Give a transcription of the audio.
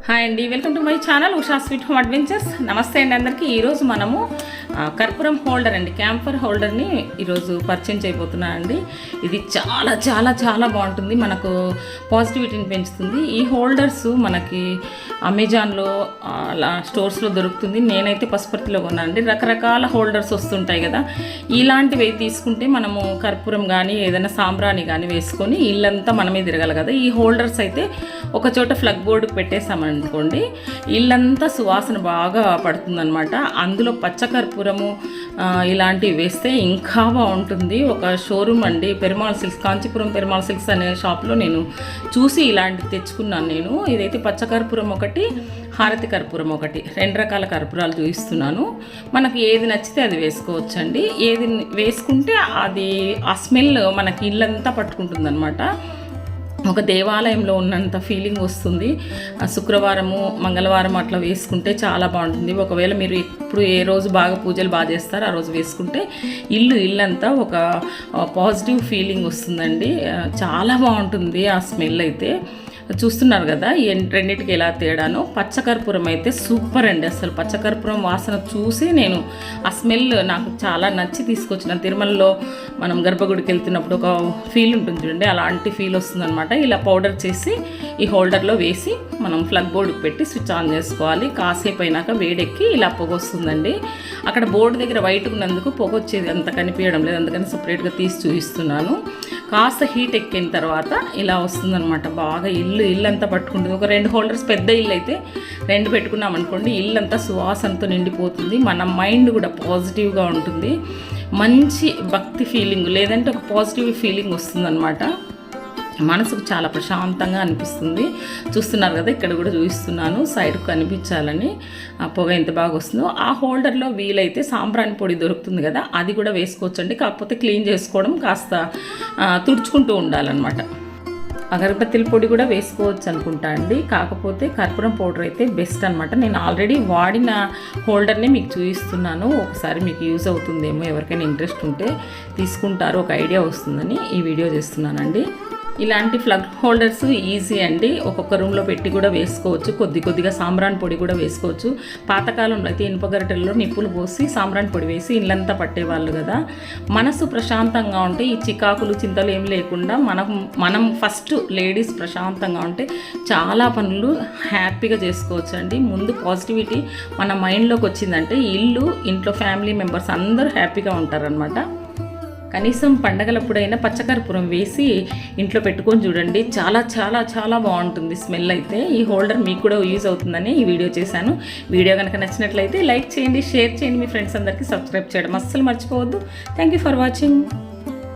Hi అండి, welcome to my channel Usha sweet home adventures. నమస్తే అండి అందరికీ. ఈరోజు మనము కర్పూరం హోల్డర్ అండి, క్యాంఫర్ హోల్డర్ని ఈరోజు పరిచయం చేయబోతున్నాను అండి. ఇది చాలా చాలా చాలా బాగుంటుంది, మనకు పాజిటివిటీని పెంచుతుంది. ఈ హోల్డర్స్ మనకి అమెజాన్లో అలా స్టోర్స్లో దొరుకుతుంది. నేనైతే పసుపర్తిలో కొన్నాను అండి. రకరకాల హోల్డర్స్ వస్తుంటాయి కదా, ఇలాంటివి తీసుకుంటే మనము కర్పూరం కానీ ఏదైనా సాంబ్రాణి కానీ వేసుకొని ఇల్లంతా మనమే తిరగాలి కదా. ఈ హోల్డర్స్ అయితే ఒక చోట ఫ్లగ్ బోర్డుకి పెట్టేసామనుకోండి, ఇల్లంతా సువాసన బాగా పడుతుందన్నమాట. అందులో పచ్చకర్పూరము ఇలాంటివి వేస్తే ఇంకా బాగుంటుంది. ఒక షోరూమ్ అండి, పెరుమాళ్ సిల్క్స్, కాంచీపురం పెరుమాళ్ సిల్క్స్ అనే షాప్లో నేను చూసి ఇలాంటివి తెచ్చుకున్నాను నేను. ఇదైతే పచ్చకర్పూరం ఒకటి, హారతి కర్పూరం ఒకటి, 2 రకాల కర్పూరాలు చూపిస్తున్నాను. మనకి ఏది నచ్చితే అది వేసుకోవచ్చండి. ఏది వేసుకుంటే అది ఆ స్మెల్ మనకి ఇల్లంతా పట్టుకుంటుంది అనమాట. ఒక దేవాలయంలో ఉన్నంత ఫీలింగ్ వస్తుంది. శుక్రవారము మంగళవారం అట్లా వేసుకుంటే చాలా బాగుంటుంది. ఒకవేళ మీరు ఎప్పుడు ఏ రోజు బాగా పూజలు బాగా చేస్తారో ఆ రోజు వేసుకుంటే ఇల్లంతా ఒక పాజిటివ్ ఫీలింగ్ వస్తుందండి. చాలా బాగుంటుంది ఆ స్మెల్ అయితే. చూస్తున్నారు కదా రెండింటికి ఎలా తేడానో. పచ్చకర్పూరం అయితే సూపర్ అండి. అసలు పచ్చకర్పూరం వాసన చూసి నేను ఆ స్మెల్ నాకు చాలా నచ్చి తీసుకొచ్చిన. తిరుమలలో మనం గర్భగుడికి వెళ్తున్నప్పుడు ఒక ఫీల్ ఉంటుంది చూడండి, అలాంటి ఫీల్ వస్తుందన్నమాట. ఇలా పౌడర్ చేసి ఈ హోల్డర్లో వేసి మనం ప్లగ్ బోర్డుకి పెట్టి స్విచ్ ఆన్ చేసుకోవాలి. కాసేపు అయినాక వేడెక్కి ఇలా పొగ వస్తుందండి. అక్కడ బోర్డు దగ్గర వైట్ ఉన్నందుకు పొగ వచ్చేది అంత కనిపించడం లేదు, అందుకని సపరేట్గా తీసి చూపిస్తున్నాను. కాస్త హీట్ ఎక్కిన తర్వాత ఇలా వస్తుందన్నమాట. బాగా ఇల్లంతా పట్టుకుంటుంది. ఒక 2 హోల్డర్స్, పెద్ద ఇల్లు అయితే 2 పెట్టుకున్నాం అనుకోండి, ఇల్లంతా సువాసనతో నిండిపోతుంది. మన మైండ్ కూడా పాజిటివ్గా ఉంటుంది. మంచి భక్తి ఫీలింగ్ లేదంటే ఒక పాజిటివ్ ఫీలింగ్ వస్తుందన్నమాట. మనసుకు చాలా ప్రశాంతంగా అనిపిస్తుంది. చూస్తున్నారు కదా, ఇక్కడ కూడా చూపిస్తున్నాను సైడ్కు కనిపించాలని. ఆ పొగ ఎంత బాగా వస్తుందో. ఆ హోల్డర్లో వీలైతే సాంబ్రాణి పొడి దొరుకుతుంది కదా, అది కూడా వేసుకోవచ్చండి. కాకపోతే క్లీన్ చేసుకోవడం కాస్త తుడుచుకుంటూ ఉండాలన్నమాట. అగరబత్తిల పొడి కూడా వేసుకోవచ్చు అనుకుంటా అండి. కాకపోతే కర్పూరం పౌడర్ అయితే బెస్ట్ అనమాట. నేను ఆల్రెడీ వాడిన హోల్డర్ని మీకు చూపిస్తున్నాను. ఒకసారి మీకు యూజ్ అవుతుందేమో, ఎవరికైనా ఇంట్రెస్ట్ ఉంటే తీసుకుంటారు, ఒక ఐడియా వస్తుందని ఈ వీడియో చేస్తున్నానండి. ఇలాంటి ప్లగ్ హోల్డర్స్ ఈజీ అండి. ఒక్కొక్క రూమ్లో పెట్టి కూడా వేసుకోవచ్చు. కొద్దిగా సాంబ్రాణి పొడి కూడా వేసుకోవచ్చు. పాతకాలంలో అయితే ఇనుప గరిటెల్లో నిప్పులు పోసి సాంబ్రాణి పొడి వేసి ఇల్లంతా పట్టేవాళ్ళు కదా. మనసు ప్రశాంతంగా ఉంటే ఈ చికాకులు చింతలు ఏం లేకుండా మనం ఫస్ట్ లేడీస్ ప్రశాంతంగా ఉంటే చాలా పనులు హ్యాపీగా చేసుకోవచ్చు అండి. ముందు పాజిటివిటీ మన మైండ్లోకి వచ్చిందంటే ఇంట్లో ఫ్యామిలీ మెంబర్స్ అందరూ హ్యాపీగా ఉంటారనమాట. కనీసం పండగలప్పుడైనా పచ్చకర్పూరం వేసి ఇంట్లో పెట్టుకొని చూడండి, చాలా చాలా చాలా బాగుంటుంది స్మెల్ అయితే. ఈ హోల్డర్ మీకు కూడా యూజ్ అవుతుందని ఈ వీడియో చేశాను. వీడియో కనుక నచ్చినట్లయితే లైక్ చేయండి, షేర్ చేయండి, మీ ఫ్రెండ్స్ అందరికీ సబ్స్క్రైబ్ చేయడం అస్సలు మర్చిపోవద్దు. Thank you for watching.